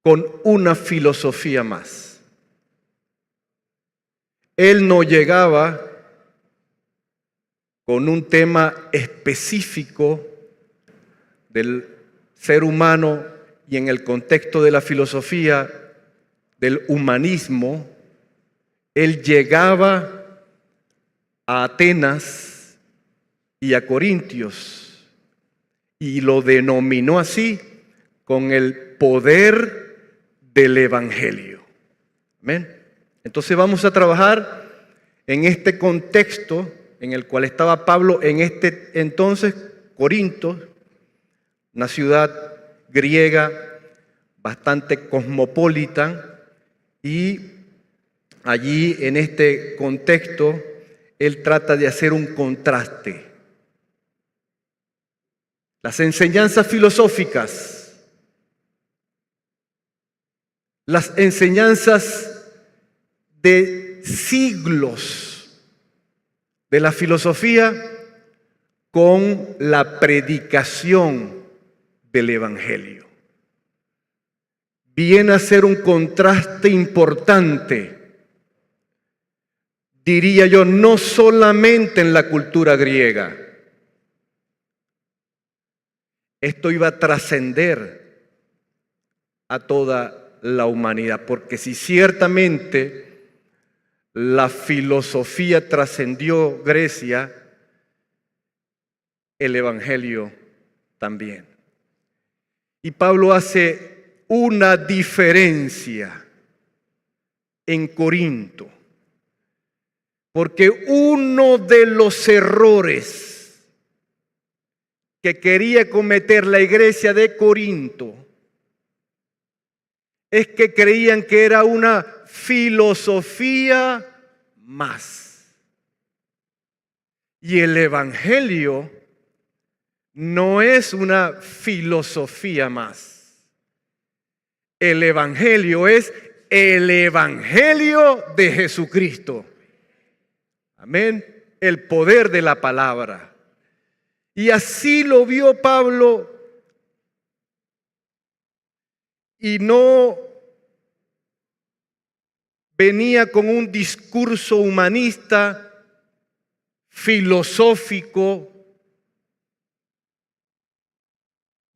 con una filosofía más. Él no llegaba con un tema específico del ser humano y en el contexto de la filosofía del humanismo. Él llegaba a Atenas y a Corintios y lo denominó así, con el poder del Evangelio. Amén. Entonces vamos a trabajar en este contexto en el cual estaba Pablo en este entonces, Corinto, una ciudad griega bastante cosmopolita, y allí en este contexto él trata de hacer un contraste. Las enseñanzas filosóficas, las enseñanzas de siglos de la filosofía con la predicación del Evangelio. Viene a ser un contraste importante, diría yo, no solamente en la cultura griega. Esto iba a trascender a toda la humanidad, porque si ciertamente la filosofía trascendió Grecia, el Evangelio también. Y Pablo hace una diferencia en Corinto, porque uno de los errores que quería cometer la iglesia de Corinto es que creían que era una filosofía más. Y el Evangelio no es una filosofía más. El Evangelio es el Evangelio de Jesucristo. Amén. El poder de la palabra. Y así lo vio Pablo, y no venía con un discurso humanista, filosófico,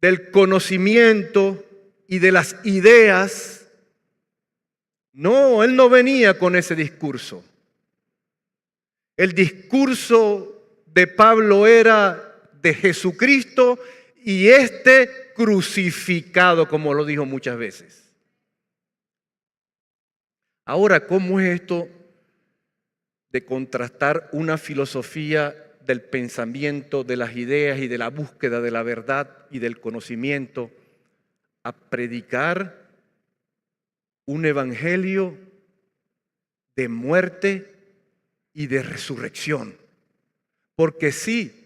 del conocimiento y de las ideas. No, él no venía con ese discurso. El discurso de Pablo era de Jesucristo y este crucificado, como lo dijo muchas veces. Ahora, ¿cómo es esto de contrastar una filosofía del pensamiento, de las ideas y de la búsqueda de la verdad y del conocimiento, a predicar un evangelio de muerte y de resurrección? Porque sí,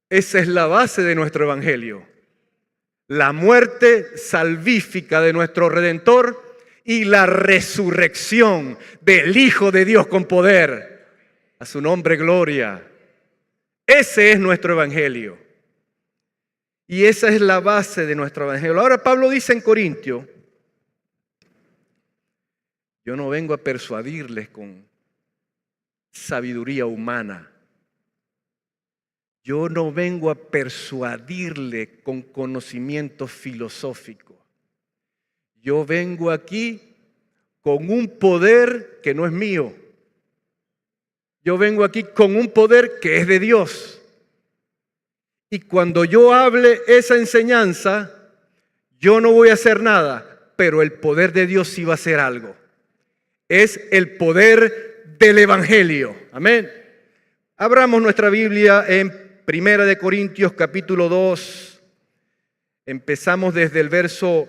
esa es la base de nuestro evangelio. La muerte salvífica de nuestro Redentor y la resurrección del Hijo de Dios con poder. A su nombre, gloria. Ese es nuestro evangelio. Y esa es la base de nuestro evangelio. Ahora Pablo dice en Corintios: yo no vengo a persuadirles con sabiduría humana. Yo no vengo a persuadirle con conocimiento filosófico. Yo vengo aquí con un poder que no es mío. Yo vengo aquí con un poder que es de Dios. Y cuando yo hable esa enseñanza, yo no voy a hacer nada, pero el poder de Dios sí va a hacer algo. Es el poder del evangelio. Amén. Abramos nuestra Biblia en Primera de Corintios capítulo 2, empezamos desde el verso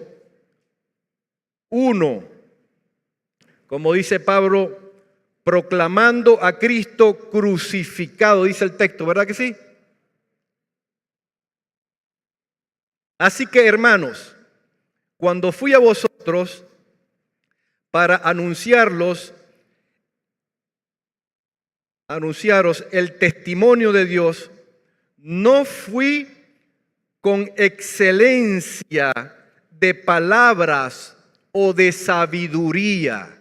1, como dice Pablo, proclamando a Cristo crucificado, dice el texto, ¿verdad que sí? Así que, hermanos, cuando fui a vosotros para anunciaros el testimonio de Dios, no fui con excelencia de palabras o de sabiduría,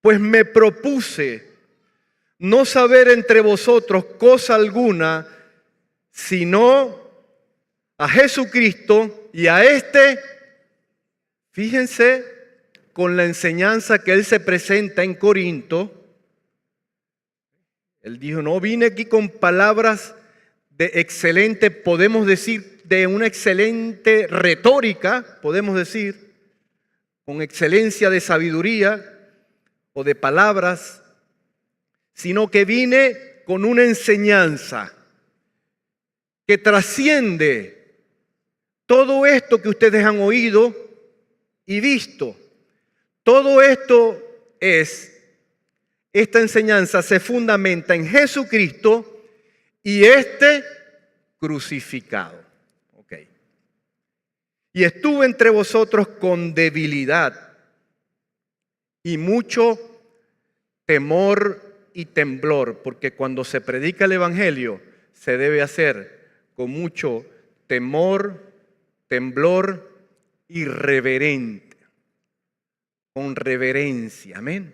pues me propuse no saber entre vosotros cosa alguna, sino a Jesucristo y a este, fíjense, con la enseñanza que él se presenta en Corinto. Él dijo, no vine aquí con palabras de excelente, podemos decir, de una excelente retórica, podemos decir, con excelencia de sabiduría o de palabras, sino que vine con una enseñanza que trasciende todo esto que ustedes han oído y visto. Todo esto esta enseñanza se fundamenta en Jesucristo y este crucificado. Okay. Y estuve entre vosotros con debilidad y mucho temor y temblor, porque cuando se predica el Evangelio se debe hacer con mucho temor, temblor y reverente, con reverencia, amén.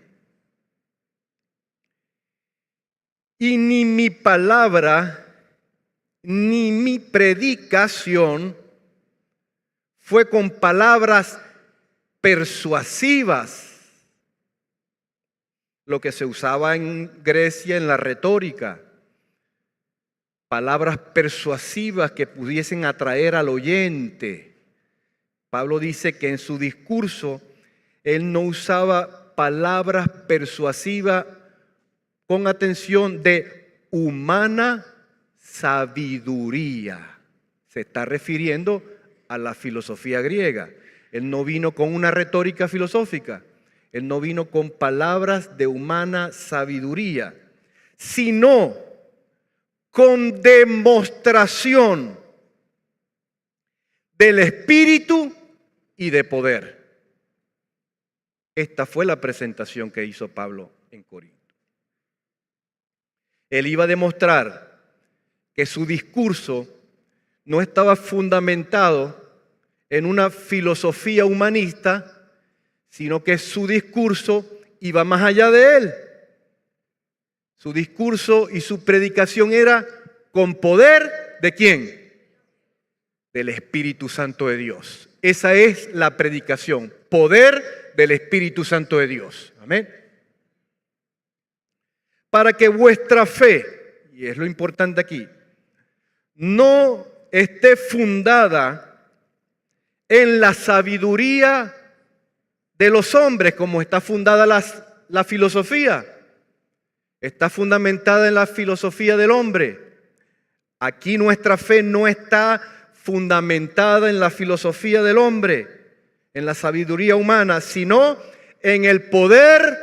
Y ni mi palabra, ni mi predicación fue con palabras persuasivas, lo que se usaba en Grecia en la retórica, palabras persuasivas que pudiesen atraer al oyente. Pablo dice que en su discurso él no usaba palabras persuasivas, con atención, de humana sabiduría. Se está refiriendo a la filosofía griega. Él no vino con una retórica filosófica. Él no vino con palabras de humana sabiduría, sino con demostración del Espíritu y de poder. Esta fue la presentación que hizo Pablo en Corinto. Él iba a demostrar que su discurso no estaba fundamentado en una filosofía humanista, sino que su discurso iba más allá de él. Su discurso y su predicación era con poder ¿de quién? Del Espíritu Santo de Dios. Esa es la predicación, poder del Espíritu Santo de Dios. Amén. Para que vuestra fe, y es lo importante aquí, no esté fundada en la sabiduría de los hombres, como está fundada la filosofía. Está fundamentada en la filosofía del hombre. Aquí nuestra fe no está fundamentada en la filosofía del hombre, en la sabiduría humana, sino en el poder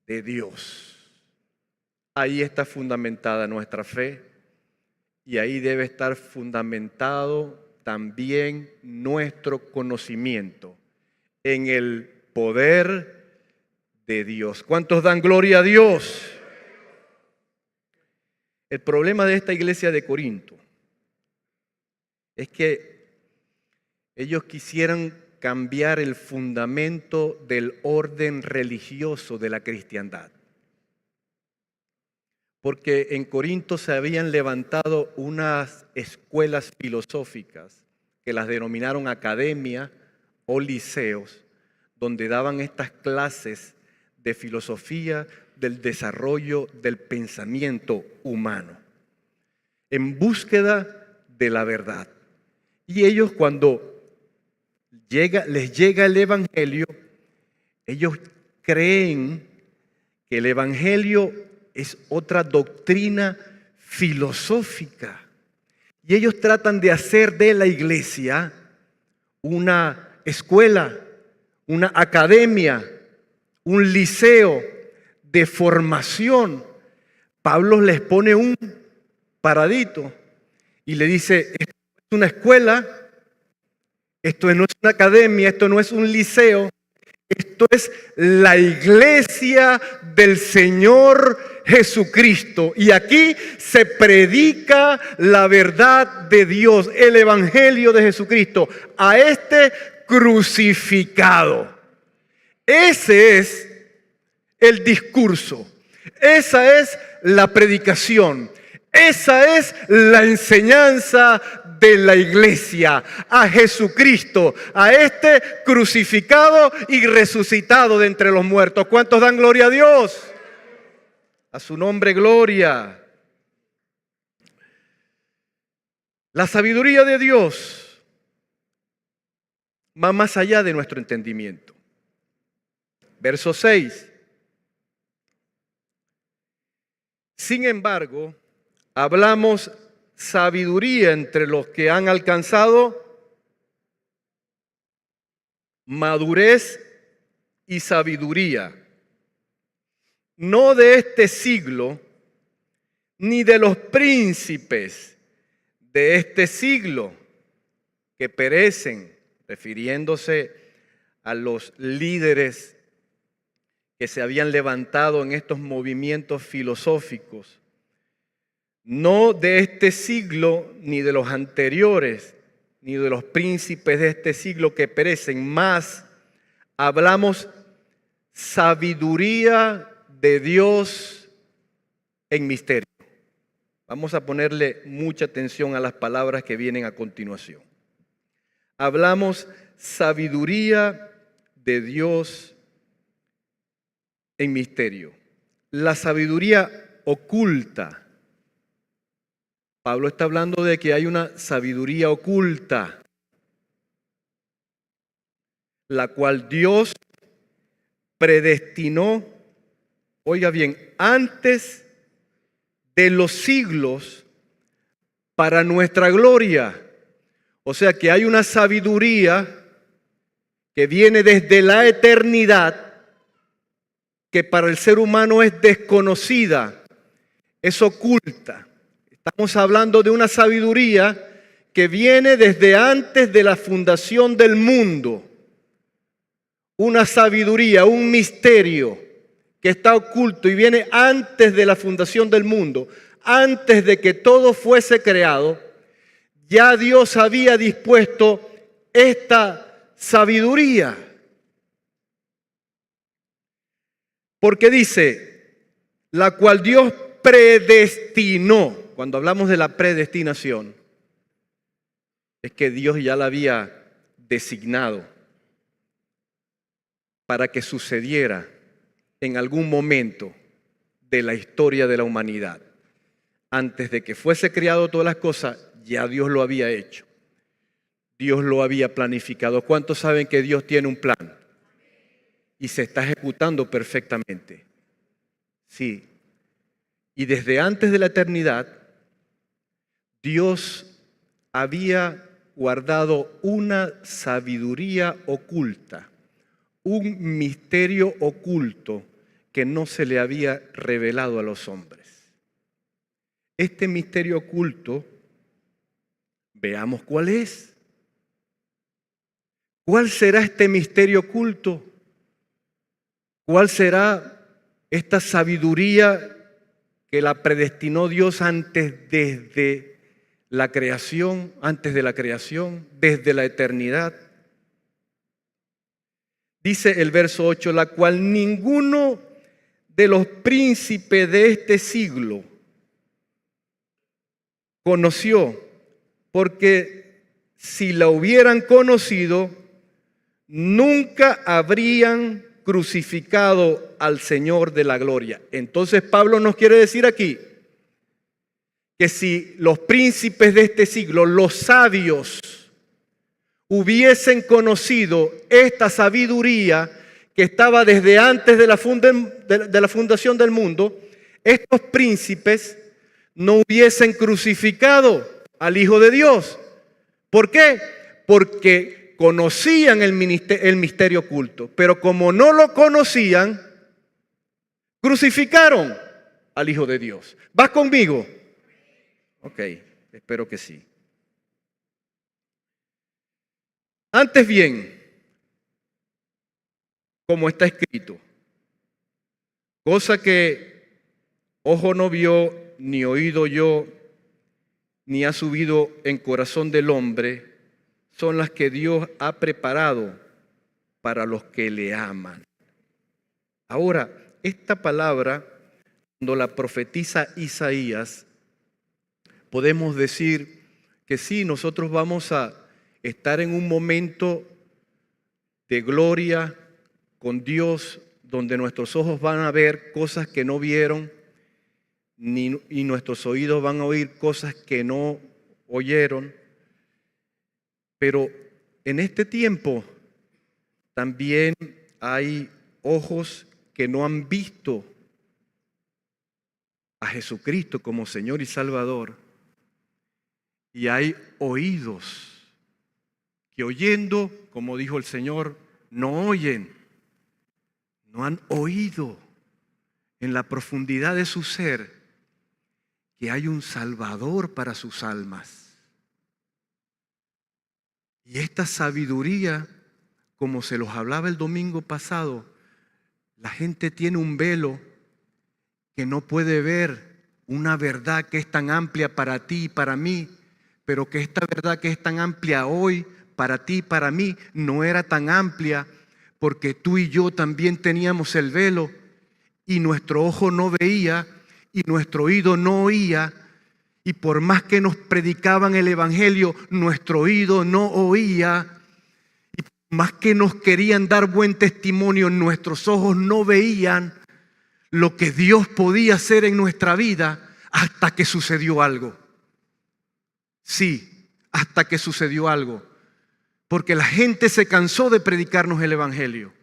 de Dios. Ahí está fundamentada nuestra fe y ahí debe estar fundamentado también nuestro conocimiento en el poder de Dios. ¿Cuántos dan gloria a Dios? El problema de esta iglesia de Corinto es que ellos quisieran cambiar el fundamento del orden religioso de la cristiandad. Porque en Corinto se habían levantado unas escuelas filosóficas que las denominaron academia o liceos, donde daban estas clases de filosofía del desarrollo del pensamiento humano, en búsqueda de la verdad. Y ellos cuando les llega el Evangelio, ellos creen que el Evangelio es otra doctrina filosófica. Y ellos tratan de hacer de la iglesia una escuela, una academia, un liceo de formación. Pablo les pone un paradito y le dice, esto es una escuela, esto no es una academia, esto no es un liceo, Esto es la iglesia del Señor Jesucristo. Y aquí se predica la verdad de Dios, el evangelio de Jesucristo, a este crucificado. Ese es el discurso. Esa es la predicación. Esa es la enseñanza de la iglesia, a Jesucristo, a este crucificado y resucitado de entre los muertos. ¿Cuántos dan gloria a Dios? A su nombre, gloria. La sabiduría de Dios va más allá de nuestro entendimiento. Verso 6. Sin embargo, hablamos sabiduría entre los que han alcanzado madurez y sabiduría, no de este siglo, ni de los príncipes de este siglo que perecen, refiriéndose a los líderes que se habían levantado en estos movimientos filosóficos. No de este siglo, ni de los anteriores, ni de los príncipes de este siglo que perecen, más hablamos sabiduría de Dios en misterio. Vamos a ponerle mucha atención a las palabras que vienen a continuación. Hablamos sabiduría de Dios en misterio. La sabiduría oculta. Pablo está hablando de que hay una sabiduría oculta, la cual Dios predestinó, oiga bien, antes de los siglos para nuestra gloria. O sea que hay una sabiduría que viene desde la eternidad, que para el ser humano es desconocida, es oculta. Estamos hablando de una sabiduría que viene desde antes de la fundación del mundo. Una sabiduría, un misterio que está oculto y viene antes de la fundación del mundo, antes de que todo fuese creado. Ya Dios había dispuesto esta sabiduría. Porque dice, la cual Dios predestinó. Cuando hablamos de la predestinación, es que Dios ya la había designado para que sucediera en algún momento de la historia de la humanidad. Antes de que fuese creado todas las cosas, ya Dios lo había hecho. Dios lo había planificado. ¿Cuántos saben que Dios tiene un plan? Y se está ejecutando perfectamente. Sí. Y desde antes de la eternidad, Dios había guardado una sabiduría oculta, un misterio oculto que no se le había revelado a los hombres. Este misterio oculto, veamos cuál es. ¿Cuál será este misterio oculto? ¿Cuál será esta sabiduría que la predestinó Dios antes desde la creación, antes de la creación, desde la eternidad? Dice el verso 8, la cual ninguno de los príncipes de este siglo conoció, porque si la hubieran conocido, nunca habrían crucificado al Señor de la gloria. Entonces Pablo nos quiere decir aquí que si los príncipes de este siglo, los sabios, hubiesen conocido esta sabiduría que estaba desde antes de la fundación del mundo, estos príncipes no hubiesen crucificado al Hijo de Dios. ¿Por qué? Porque conocían el misterio oculto, pero como no lo conocían, crucificaron al Hijo de Dios. ¿Vas conmigo? Ok, espero que sí. Antes bien, como está escrito, cosa que ojo no vio, ni oído oyó, ni ha subido en corazón del hombre, son las que Dios ha preparado para los que le aman. Ahora, esta palabra, cuando la profetiza Isaías, podemos decir que sí, nosotros vamos a estar en un momento de gloria con Dios, donde nuestros ojos van a ver cosas que no vieron, y nuestros oídos van a oír cosas que no oyeron. Pero en este tiempo también hay ojos que no han visto a Jesucristo como Señor y Salvador, y hay oídos que oyendo, como dijo el Señor, no oyen, no han oído en la profundidad de su ser que hay un Salvador para sus almas. Y esta sabiduría, como se los hablaba el domingo pasado, la gente tiene un velo que no puede ver una verdad que es tan amplia para ti y para mí, pero que esta verdad que es tan amplia hoy para ti y para mí no era tan amplia porque tú y yo también teníamos el velo y nuestro ojo no veía y nuestro oído no oía, y por más que nos predicaban el evangelio, nuestro oído no oía, y por más que nos querían dar buen testimonio, nuestros ojos no veían lo que Dios podía hacer en nuestra vida hasta que sucedió algo. Sí, hasta que sucedió algo. Porque la gente se cansó de predicarnos el evangelio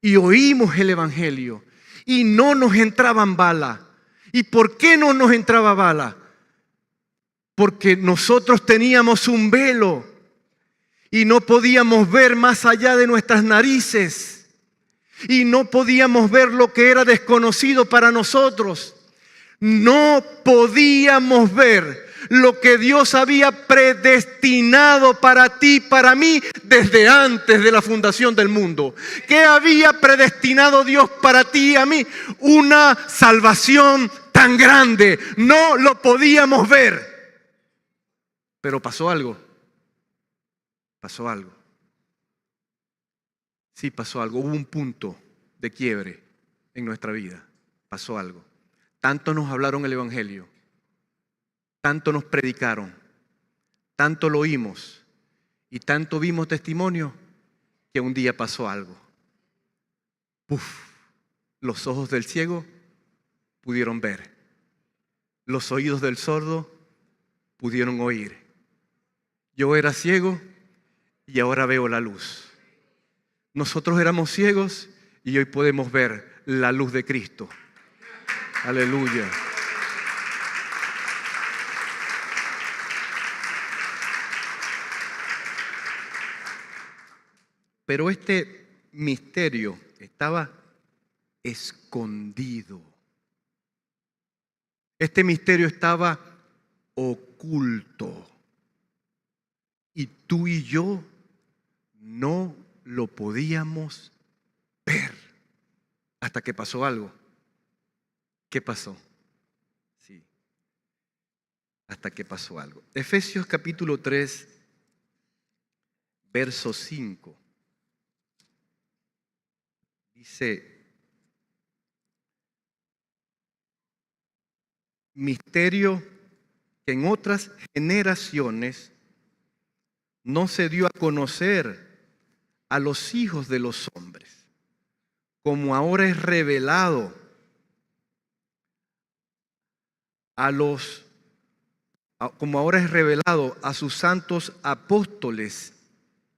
y oímos el evangelio y no nos entraban balas. ¿Y por qué no nos entraba bala? Porque nosotros teníamos un velo y no podíamos ver más allá de nuestras narices y no podíamos ver lo que era desconocido para nosotros. No podíamos ver lo que Dios había predestinado para ti, para mí, desde antes de la fundación del mundo. ¿Qué había predestinado Dios para ti y a mí? Una salvación tan grande. No lo podíamos ver. Pero pasó algo. Pasó algo. Sí, pasó algo. Hubo un punto de quiebre en nuestra vida. Pasó algo. Tanto nos hablaron el evangelio. Tanto nos predicaron, tanto lo oímos y tanto vimos testimonio que un día pasó algo. ¡Puf! Los ojos del ciego pudieron ver. Los oídos del sordo pudieron oír. Yo era ciego y ahora veo la luz. Nosotros éramos ciegos y hoy podemos ver la luz de Cristo. Aleluya. Pero este misterio estaba escondido. Este misterio estaba oculto. Y tú y yo no lo podíamos ver hasta que pasó algo. ¿Qué pasó? Sí, hasta que pasó algo. Efesios capítulo 3, verso 5. Dice, misterio que en otras generaciones no se dio a conocer a los hijos de los hombres, como ahora es revelado a sus santos apóstoles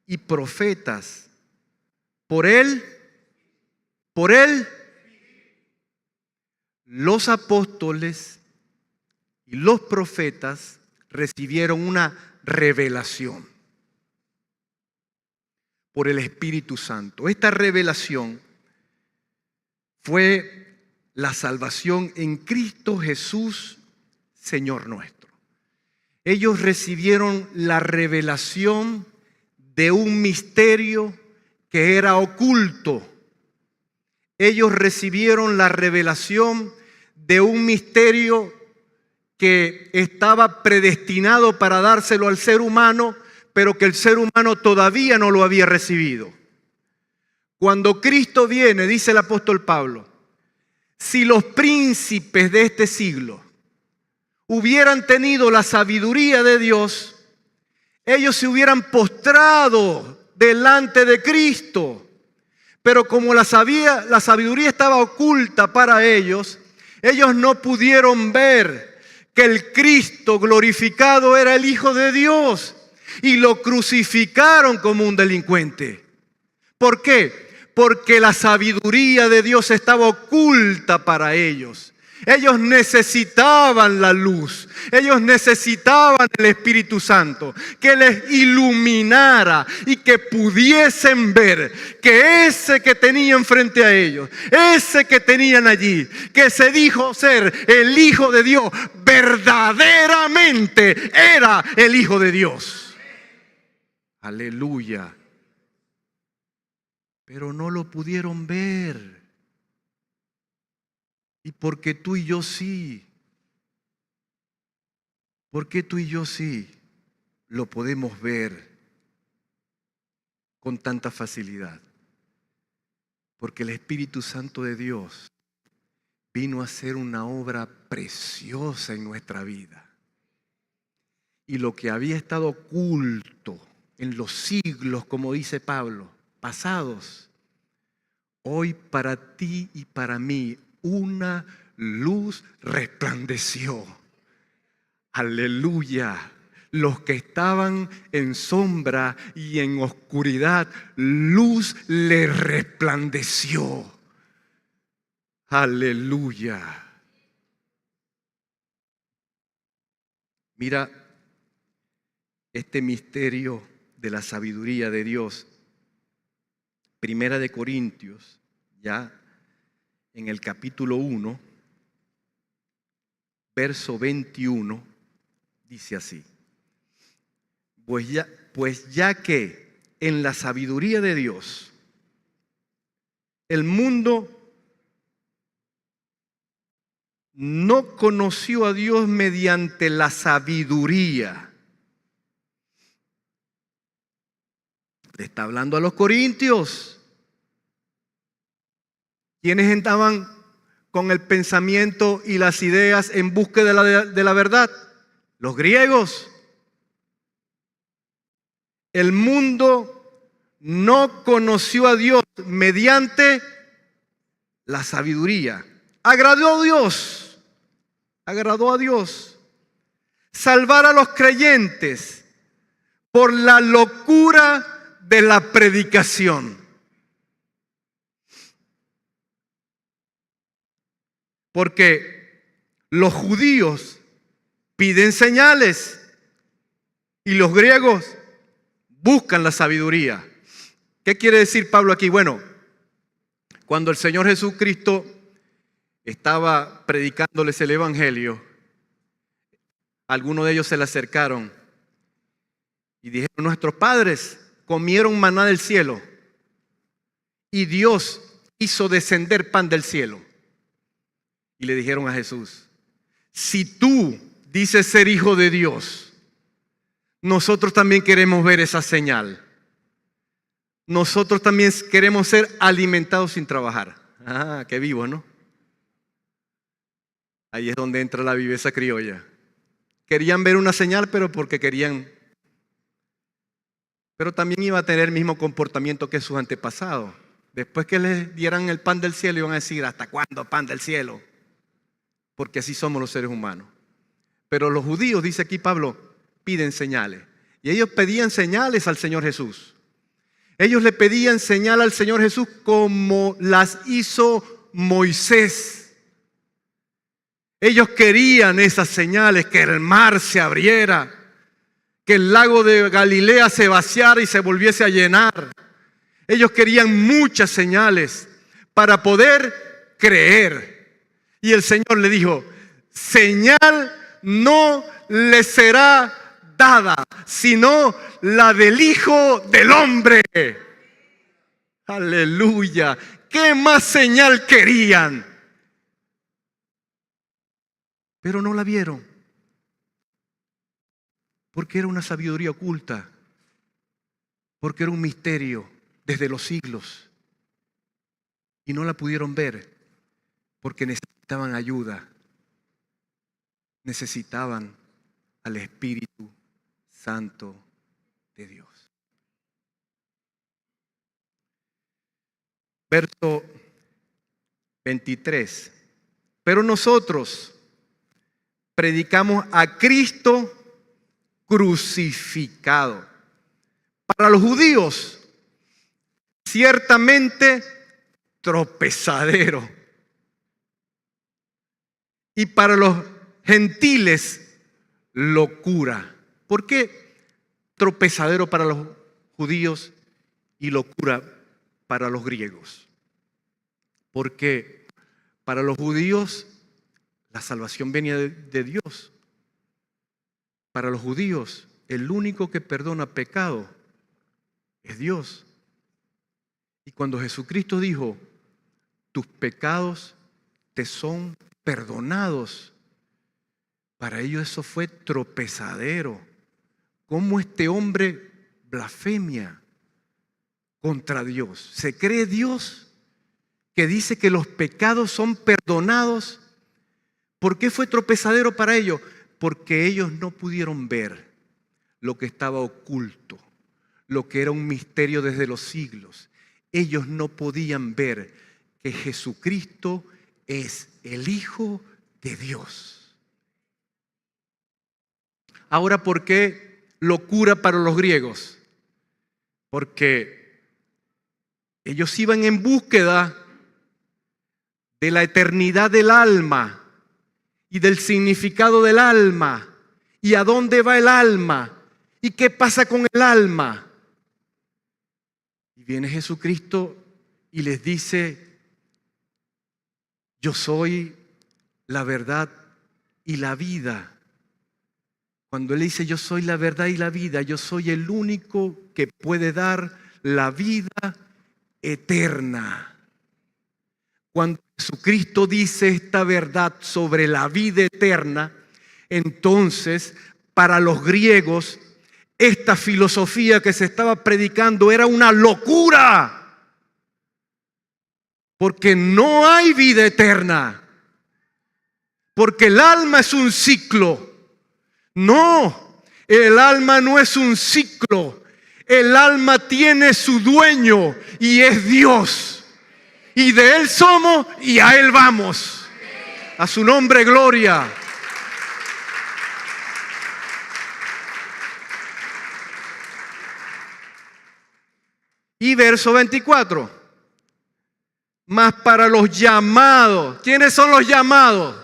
y profetas. Por él, los apóstoles y los profetas recibieron una revelación por el Espíritu Santo. Esta revelación fue la salvación en Cristo Jesús, Señor nuestro. Ellos recibieron la revelación de un misterio que era oculto ellos recibieron la revelación de un misterio que estaba predestinado para dárselo al ser humano, pero que el ser humano todavía no lo había recibido. Cuando Cristo viene, dice el apóstol Pablo, si los príncipes de este siglo hubieran tenido la sabiduría de Dios, ellos se hubieran postrado delante de Cristo. Pero como la sabiduría estaba oculta para ellos, ellos no pudieron ver que el Cristo glorificado era el Hijo de Dios y lo crucificaron como un delincuente. ¿Por qué? Porque la sabiduría de Dios estaba oculta para ellos. Ellos necesitaban la luz, ellos necesitaban el Espíritu Santo que les iluminara y que pudiesen ver que ese que tenían frente a ellos, ese que tenían allí, que se dijo ser el Hijo de Dios, verdaderamente era el Hijo de Dios. Aleluya. Pero no lo pudieron ver. ¿Y por qué tú y yo sí? ¿Por qué tú y yo sí lo podemos ver con tanta facilidad? Porque el Espíritu Santo de Dios vino a hacer una obra preciosa en nuestra vida. Y lo que había estado oculto en los siglos, como dice Pablo, pasados, hoy para ti y para mí, una luz resplandeció. Aleluya. Los que estaban en sombra y en oscuridad, luz les resplandeció. Aleluya. Mira este misterio de la sabiduría de Dios. Primera de Corintios, ya en el capítulo 1, verso 21, dice así: Pues ya que en la sabiduría de Dios el mundo no conoció a Dios mediante la sabiduría. Le está hablando a los corintios. ¿Quiénes estaban con el pensamiento y las ideas en búsqueda de la verdad? Los griegos. El mundo no conoció a Dios mediante la sabiduría. Agradó a Dios. Agradó a Dios. Salvar a los creyentes por la locura de la predicación. Porque los judíos piden señales y los griegos buscan la sabiduría. ¿Qué quiere decir Pablo aquí? Bueno, cuando el Señor Jesucristo estaba predicándoles el Evangelio, algunos de ellos se le acercaron y dijeron: nuestros padres comieron maná del cielo y Dios hizo descender pan del cielo. Y le dijeron a Jesús: si tú dices ser hijo de Dios, nosotros también queremos ver esa señal. Nosotros también queremos ser alimentados sin trabajar. Ah, qué vivo, ¿no? Ahí es donde entra la viveza criolla. Querían ver una señal, pero porque querían. Pero también iba a tener el mismo comportamiento que sus antepasados. Después que les dieran el pan del cielo, iban a decir: ¿hasta cuándo pan del cielo? Porque así somos los seres humanos. Pero los judíos, dice aquí Pablo, piden señales. Y ellos pedían señales al Señor Jesús. Ellos le pedían señal al Señor Jesús como las hizo Moisés. Ellos querían esas señales, que el mar se abriera, que el lago de Galilea se vaciara y se volviese a llenar. Ellos querían muchas señales para poder creer. Y el Señor le dijo: señal no le será dada, sino la del Hijo del Hombre. Aleluya. ¿Qué más señal querían? Pero no la vieron, porque era una sabiduría oculta, porque era un misterio desde los siglos. Y no la pudieron ver, porque necesitaban ayuda, necesitaban al Espíritu Santo de Dios. Verso 23. Pero nosotros predicamos a Cristo crucificado. Para los judíos, ciertamente tropezadero. Y para los gentiles, locura. ¿Por qué tropezadero para los judíos y locura para los griegos? Porque para los judíos la salvación venía de Dios. Para los judíos el único que perdona pecado es Dios. Y cuando Jesucristo dijo, tus pecados te son perdonados, para ellos eso fue tropezadero. ¿Cómo este hombre blasfemia contra Dios? ¿Se cree Dios que dice que los pecados son perdonados? ¿Por qué fue tropezadero para ellos? Porque ellos no pudieron ver lo que estaba oculto, lo que era un misterio desde los siglos. Ellos no podían ver que Jesucristo es el Hijo de Dios. Ahora, ¿por qué locura para los griegos? Porque ellos iban en búsqueda de la eternidad del alma y del significado del alma y a dónde va el alma y qué pasa con el alma. Y viene Jesucristo y les dice, yo soy la verdad y la vida. Cuando Él dice, yo soy la verdad y la vida, yo soy el único que puede dar la vida eterna. Cuando Jesucristo dice esta verdad sobre la vida eterna, entonces para los griegos esta filosofía que se estaba predicando era una locura. Porque no hay vida eterna. Porque el alma es un ciclo. No, el alma no es un ciclo. El alma tiene su dueño y es Dios. Y de Él somos y a Él vamos. A su nombre, gloria. Y verso 24. Mas para los llamados. ¿Quiénes son los llamados?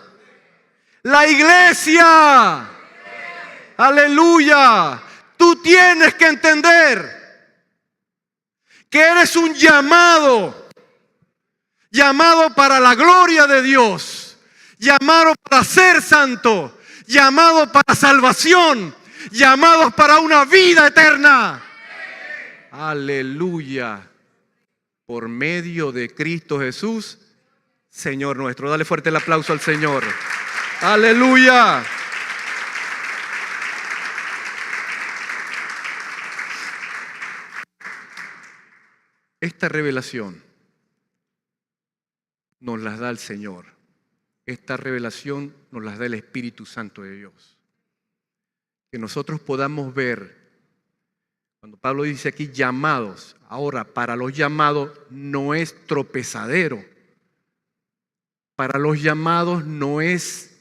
La iglesia. Aleluya. Tú tienes que entender que eres un llamado. Llamado para la gloria de Dios. Llamado para ser santo. Llamado para salvación. Llamados para una vida eterna. Aleluya. Por medio de Cristo Jesús, Señor nuestro. Dale fuerte el aplauso al Señor. Aleluya. Esta revelación nos la da el Señor. Esta revelación nos la da el Espíritu Santo de Dios. Que nosotros podamos ver, cuando Pablo dice aquí llamados, ahora para los llamados no es tropezadero. Para los llamados no es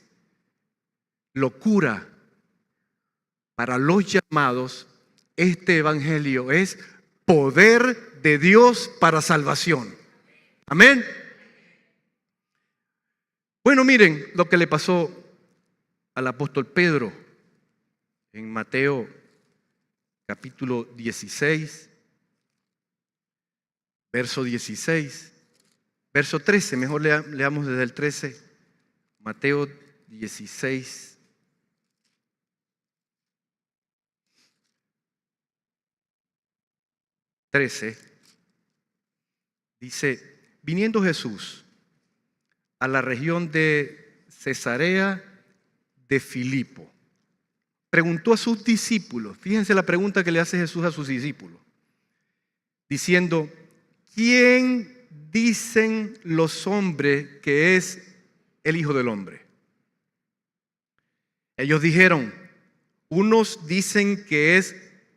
locura. Para los llamados, este evangelio es poder de Dios para salvación. Amén. Bueno, miren lo que le pasó al apóstol Pedro en Mateo capítulo 16, verso 16, verso 13, mejor leamos desde el 13, Mateo 16. 13, dice, Viniendo Jesús a la región de Cesarea de Filipo, preguntó a sus discípulos, fíjense la pregunta que le hace Jesús a sus discípulos, diciendo: ¿quién dicen los hombres que es el Hijo del Hombre? Ellos dijeron: unos dicen que es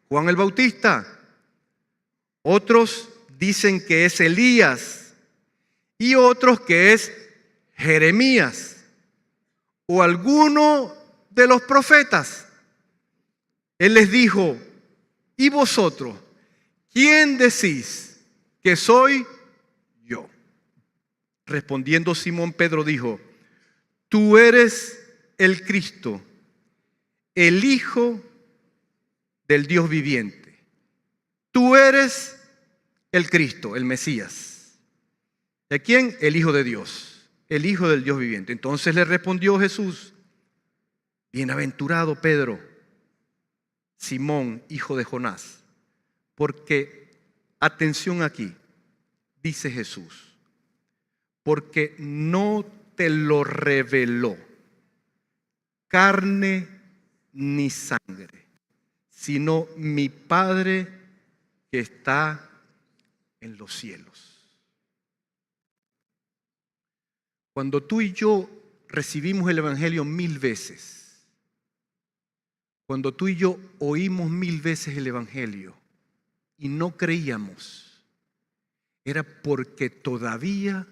Juan el Bautista, otros dicen que es Elías y otros que es Jeremías o alguno de los profetas. Él les dijo: ¿y vosotros quién decís que soy yo? Respondiendo Simón Pedro dijo: tú eres el Cristo, el Hijo del Dios viviente. Tú eres el Cristo, el Mesías. ¿De quién? El Hijo de Dios, el Hijo del Dios viviente. Entonces le respondió Jesús: bienaventurado Pedro, Simón, hijo de Jonás, porque, atención aquí, dice Jesús, porque no te lo reveló carne ni sangre, sino mi Padre que está en los cielos. Cuando tú y yo recibimos el Evangelio 1000 veces, cuando tú y yo oímos 1000 veces el Evangelio y no creíamos, era porque todavía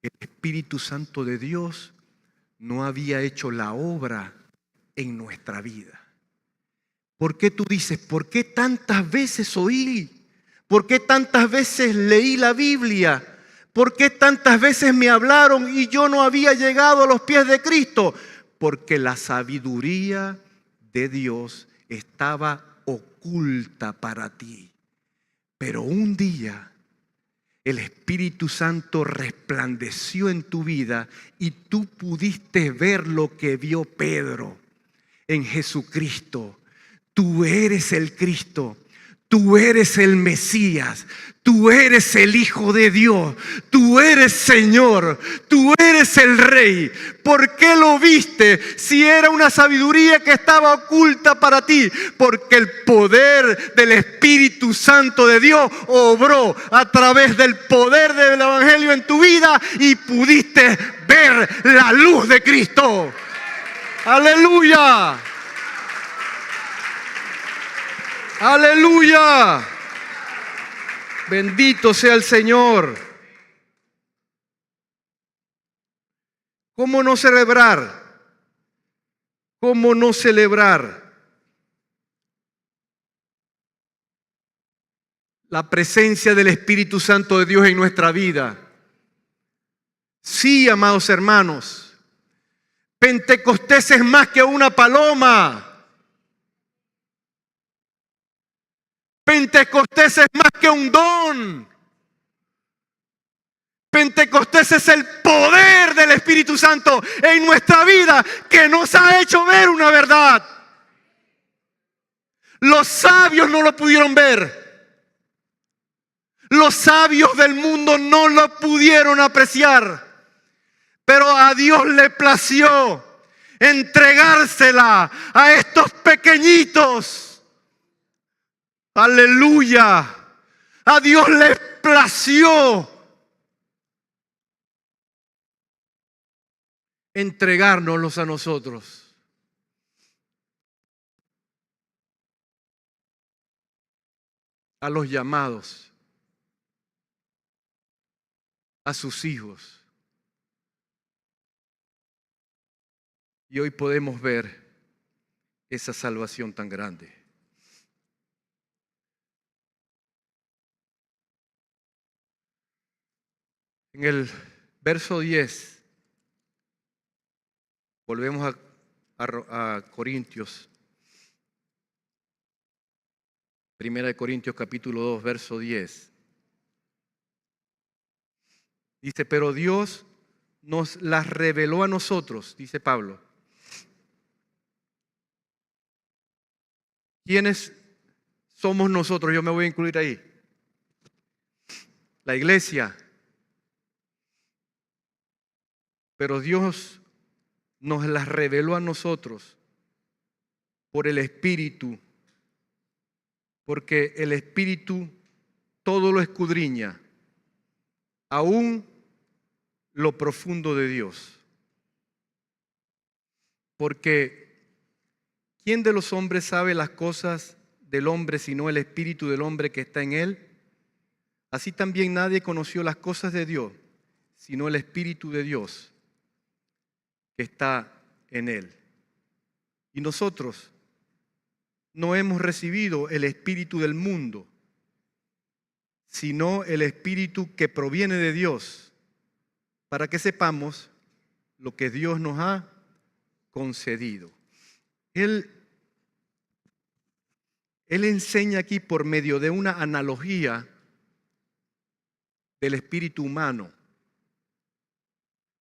el Espíritu Santo de Dios no había hecho la obra en nuestra vida. ¿Por qué tú dices, por qué tantas veces oí? ¿Por qué tantas veces leí la Biblia? ¿Por qué tantas veces me hablaron y yo no había llegado a los pies de Cristo? Porque la sabiduría de Dios estaba oculta para ti. Pero un día el Espíritu Santo resplandeció en tu vida y tú pudiste ver lo que vio Pedro en Jesucristo. Tú eres el Cristo, tú eres el Mesías, tú eres el Hijo de Dios, tú eres Señor, tú eres el Rey. ¿Por qué lo viste si era una sabiduría que estaba oculta para ti? Porque el poder del Espíritu Santo de Dios obró a través del poder del Evangelio en tu vida y pudiste ver la luz de Cristo. ¡Aleluya! ¡Aleluya! Bendito sea el Señor. ¿Cómo no celebrar? ¿Cómo no celebrar la presencia del Espíritu Santo de Dios en nuestra vida? Sí, amados hermanos, Pentecostés es más que una paloma. Pentecostés es más que un don. Pentecostés es el poder del Espíritu Santo en nuestra vida que nos ha hecho ver una verdad. Los sabios no lo pudieron ver. Los sabios del mundo no lo pudieron apreciar. Pero a Dios le plació entregársela a estos pequeñitos. Aleluya. A Dios le plació entregárnoslos a nosotros. A los llamados, a sus hijos. Y hoy podemos ver esa salvación tan grande. En el verso 10, volvemos a Corintios. Primera de Corintios capítulo 2, verso 10. Dice, pero Dios nos las reveló a nosotros, dice Pablo. ¿Quiénes somos nosotros? Yo me voy a incluir ahí. La iglesia, pero Dios nos las reveló a nosotros por el Espíritu, porque el Espíritu todo lo escudriña, aún lo profundo de Dios. Porque ¿quién de los hombres sabe las cosas del hombre sino el Espíritu del hombre que está en él? Así también nadie conoció las cosas de Dios sino el Espíritu de Dios que está en él. Y nosotros no hemos recibido el espíritu del mundo, sino el Espíritu que proviene de Dios, para que sepamos lo que Dios nos ha concedido. Él enseña aquí por medio de una analogía del espíritu humano,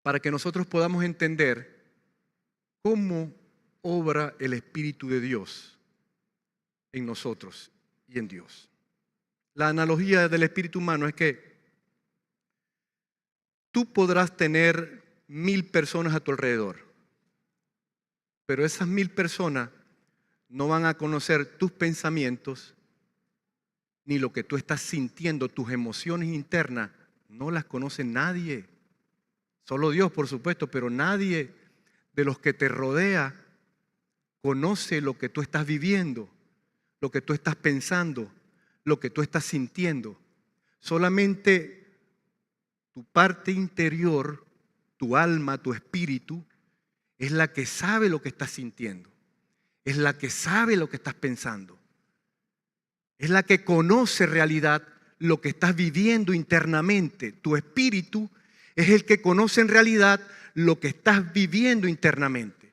para que nosotros podamos entender cómo obra el Espíritu de Dios en nosotros y en Dios. La analogía del espíritu humano es que tú podrás tener 1000 personas a tu alrededor, pero esas 1000 personas no van a conocer tus pensamientos ni lo que tú estás sintiendo, tus emociones internas, no las conoce nadie. Solo Dios, por supuesto, pero nadie de los que te rodea conoce lo que tú estás viviendo, lo que tú estás pensando, lo que tú estás sintiendo. Solamente tu parte interior, tu alma, tu espíritu, es la que sabe lo que estás sintiendo. Es la que sabe lo que estás pensando. Es la que conoce en realidad lo que estás viviendo internamente. Tu espíritu es el que conoce en realidad lo que estás viviendo internamente.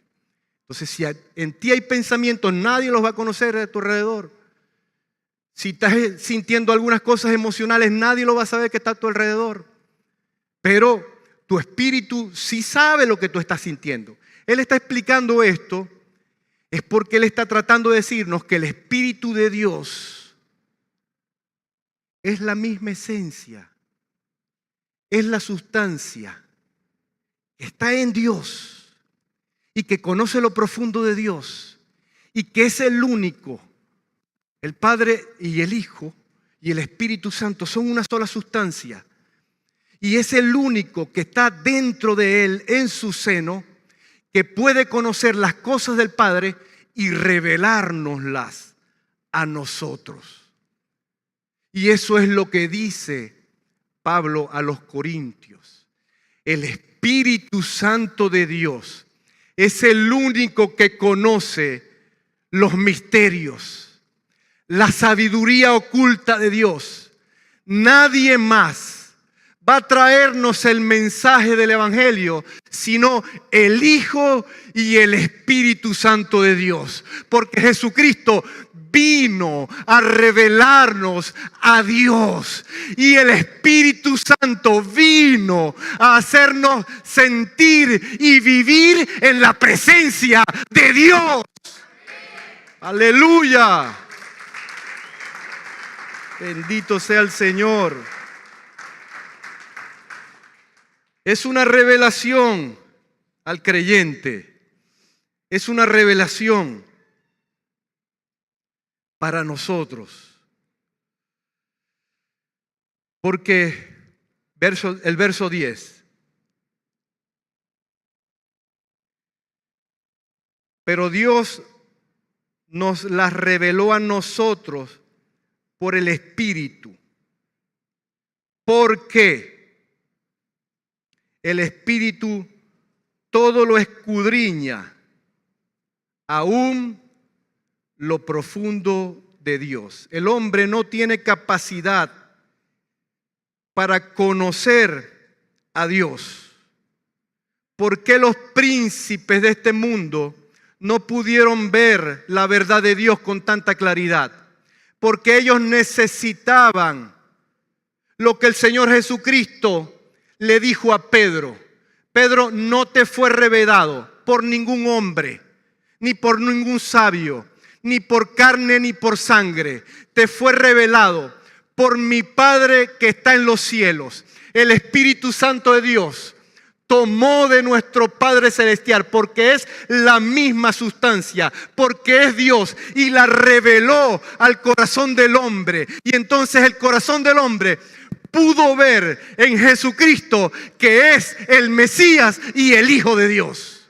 Entonces, si en ti hay pensamientos, nadie los va a conocer a tu alrededor. Si estás sintiendo algunas cosas emocionales, nadie lo va a saber que está a tu alrededor. Pero tu espíritu sí sabe lo que tú estás sintiendo. Él está explicando esto, es porque Él está tratando de decirnos que el Espíritu de Dios es la misma esencia, es la sustancia que está en Dios y que conoce lo profundo de Dios y que es el único. El Padre y el Hijo y el Espíritu Santo son una sola sustancia. Y es el único que está dentro de Él, en su seno, que puede conocer las cosas del Padre y revelárnoslas a nosotros. Y eso es lo que dice Pablo a los Corintios. El Espíritu Santo de Dios es el único que conoce los misterios, la sabiduría oculta de Dios. Nadie más va a traernos el mensaje del Evangelio, sino el Hijo y el Espíritu Santo de Dios. Porque Jesucristo vino a revelarnos a Dios y el Espíritu Santo vino a hacernos sentir y vivir en la presencia de Dios. ¡Aleluya! Bendito sea el Señor. Es una revelación al creyente. Es una revelación para nosotros. Porque el verso 10. Pero Dios nos las reveló a nosotros por el Espíritu. ¿Por qué? El Espíritu todo lo escudriña, aún lo profundo de Dios. El hombre no tiene capacidad para conocer a Dios. ¿Por qué los príncipes de este mundo no pudieron ver la verdad de Dios con tanta claridad? Porque ellos necesitaban lo que el Señor Jesucristo le dijo a Pedro. Pedro, no te fue revelado por ningún hombre, ni por ningún sabio, ni por carne, ni por sangre. Te fue revelado por mi Padre que está en los cielos, el Espíritu Santo de Dios. tomó de nuestro Padre Celestial, porque es la misma sustancia, porque es Dios, y la reveló al corazón del hombre. Y entonces el corazón del hombre pudo ver en Jesucristo que es el Mesías y el Hijo de Dios.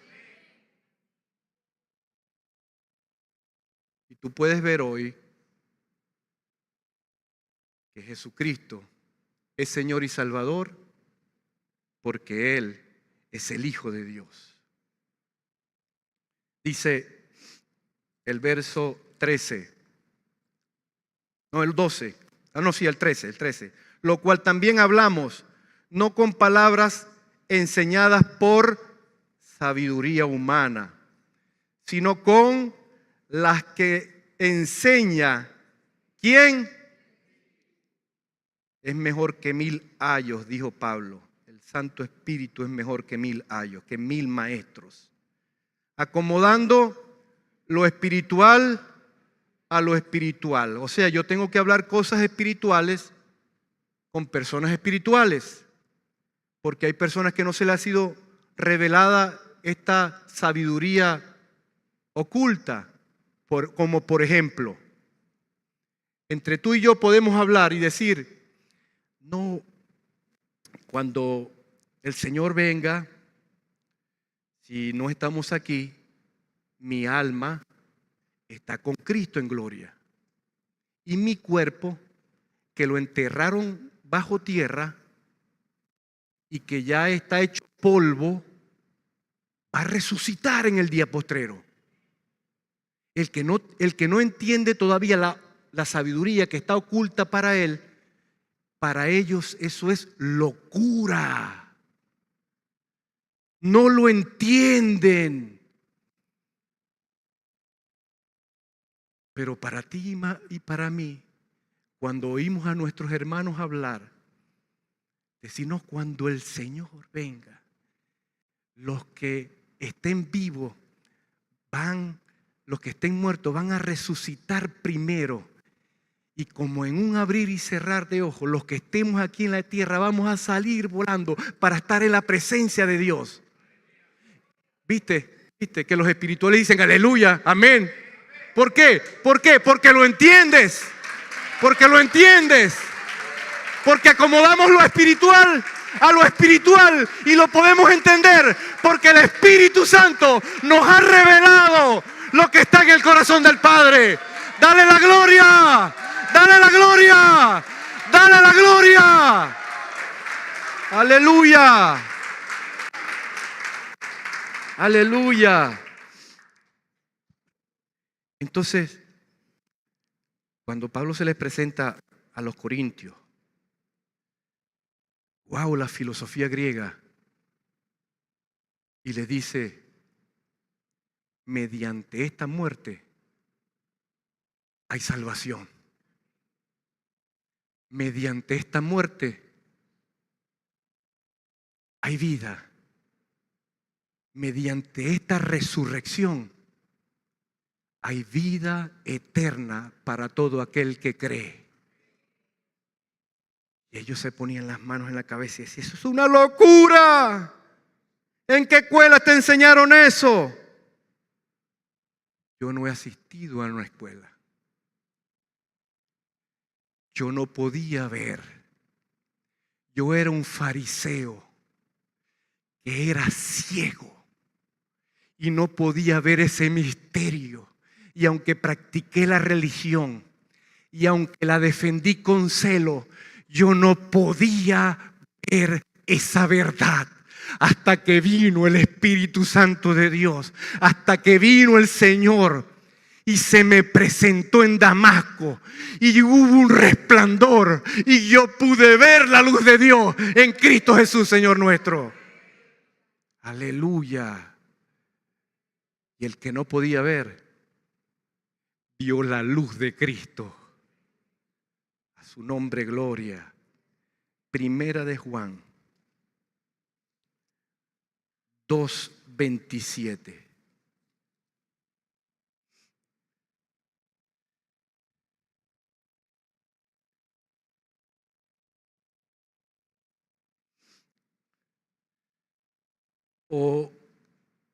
Y tú puedes ver hoy que Jesucristo es Señor y Salvador porque Él es el Hijo de Dios. Dice el verso 13, no el 12, el 13. Lo cual también hablamos, no con palabras enseñadas por sabiduría humana, sino con las que enseña. ¿Quién? Es mejor que 1000 ayos, dijo Pablo. El Santo Espíritu es mejor que 1000 ayos, que 1000 maestros. Acomodando lo espiritual a lo espiritual. O sea, yo tengo que hablar cosas espirituales con personas espirituales, porque hay personas que no se les ha sido revelada esta sabiduría oculta, como por ejemplo, entre tú y yo podemos hablar y decir, no, cuando el Señor venga, si no estamos aquí, mi alma está con Cristo en gloria. Y mi cuerpo, que lo enterraron bajo tierra y que ya está hecho polvo, va a resucitar en el día postrero. El que no entiende todavía la sabiduría que está oculta para él, para ellos eso es locura. No lo entienden. Pero para ti y para mí, cuando oímos a nuestros hermanos hablar, decimos cuando el Señor venga, los que estén vivos los que estén muertos van a resucitar primero. Y como en un abrir y cerrar de ojos, los que estemos aquí en la tierra vamos a salir volando para estar en la presencia de Dios. ¿Viste? Que los espirituales dicen aleluya, amén. ¿Por qué? ¿Por qué? Porque lo entiendes. Porque lo entiendes. Porque acomodamos lo espiritual a lo espiritual y lo podemos entender porque el Espíritu Santo nos ha revelado lo que está en el corazón del Padre. Dale la gloria, dale la gloria, dale la gloria. Aleluya, aleluya. Entonces, cuando Pablo se les presenta a los corintios, wow, la filosofía griega, y le dice, mediante esta muerte hay salvación. Mediante esta muerte hay vida. Mediante esta resurrección hay vida eterna para todo aquel que cree. Y ellos se ponían las manos en la cabeza y decían, eso es una locura. ¿En qué escuela te enseñaron eso? Yo no he asistido a una escuela. Yo no podía ver. Yo era un fariseo que era ciego y no podía ver ese misterio. Y aunque practiqué la religión y aunque la defendí con celo, yo no podía ver esa verdad. Hasta que vino el Espíritu Santo de Dios, hasta que vino el Señor y se me presentó en Damasco y hubo un resplandor y yo pude ver la luz de Dios en Cristo Jesús, Señor nuestro. Aleluya. Y el que no podía ver, vio la luz de Cristo. A su nombre, gloria. Primera de Juan 2:27.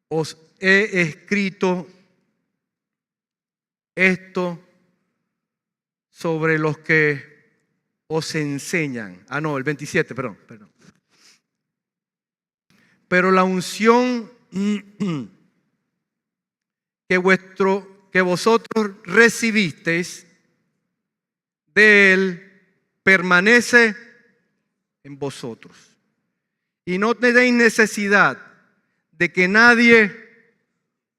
os he escrito esto sobre los que os enseñan. El 27, perdón. Pero la unción que vosotros recibisteis de Él permanece en vosotros. Y no tenéis necesidad de que nadie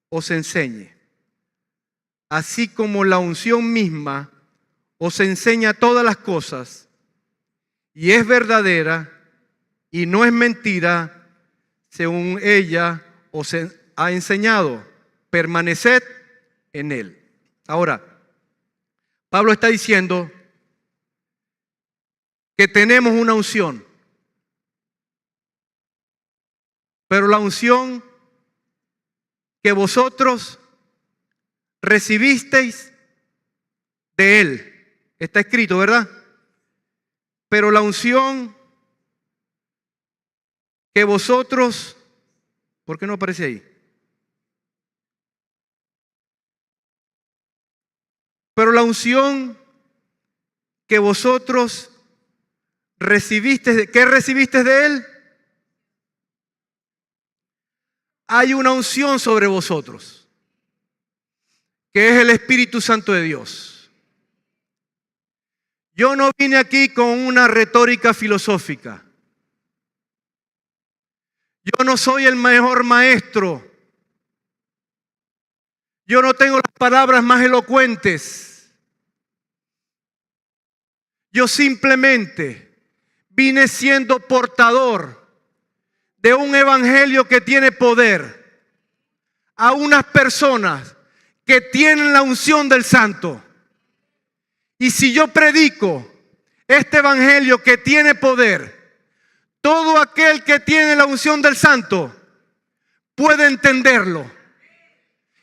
os enseñe. Así como la unción misma os enseña todas las cosas, y es verdadera y no es mentira, según ella os ha enseñado, permaneced en Él. Ahora, Pablo está diciendo que tenemos una unción, pero la unción que vosotros recibisteis de Él, está escrito, ¿verdad? Pero la unción que vosotros, ¿por qué no aparece ahí? Pero la unción que vosotros recibisteis, ¿qué recibisteis de Él? Hay una unción sobre vosotros, que es el Espíritu Santo de Dios. Yo no vine aquí con una retórica filosófica. Yo no soy el mejor maestro. Yo no tengo las palabras más elocuentes. Yo simplemente vine siendo portador de un evangelio que tiene poder a unas personas que tienen la unción del Santo. Y si yo predico este evangelio que tiene poder, todo aquel que tiene la unción del Santo puede entenderlo.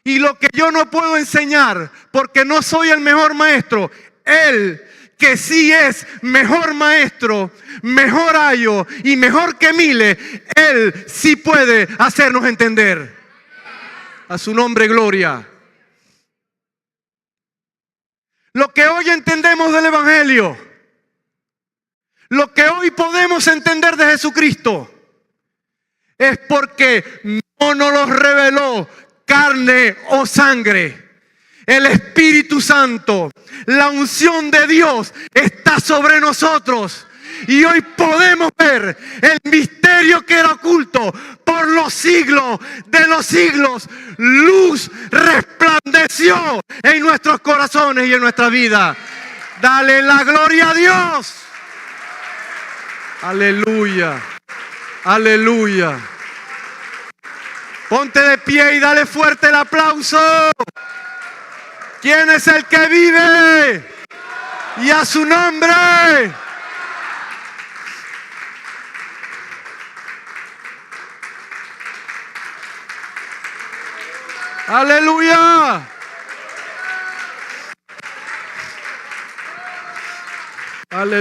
Y lo que yo no puedo enseñar, porque no soy el mejor maestro, Él que sí es mejor maestro, mejor ayo y mejor que miles, Él sí puede hacernos entender. A su nombre, gloria. Lo que hoy entendemos del Evangelio, lo que hoy podemos entender de Jesucristo, es porque no nos lo reveló carne o sangre. El Espíritu Santo, la unción de Dios está sobre nosotros. Y hoy podemos ver el misterio que era oculto por los siglos de los siglos. Luz resplandeció en nuestros corazones y en nuestra vida. Dale la gloria a Dios. Aleluya. Aleluya. Ponte de pie y dale fuerte el aplauso. ¿Quién es el que vive? Y a su nombre. Aleluya. Aleluya.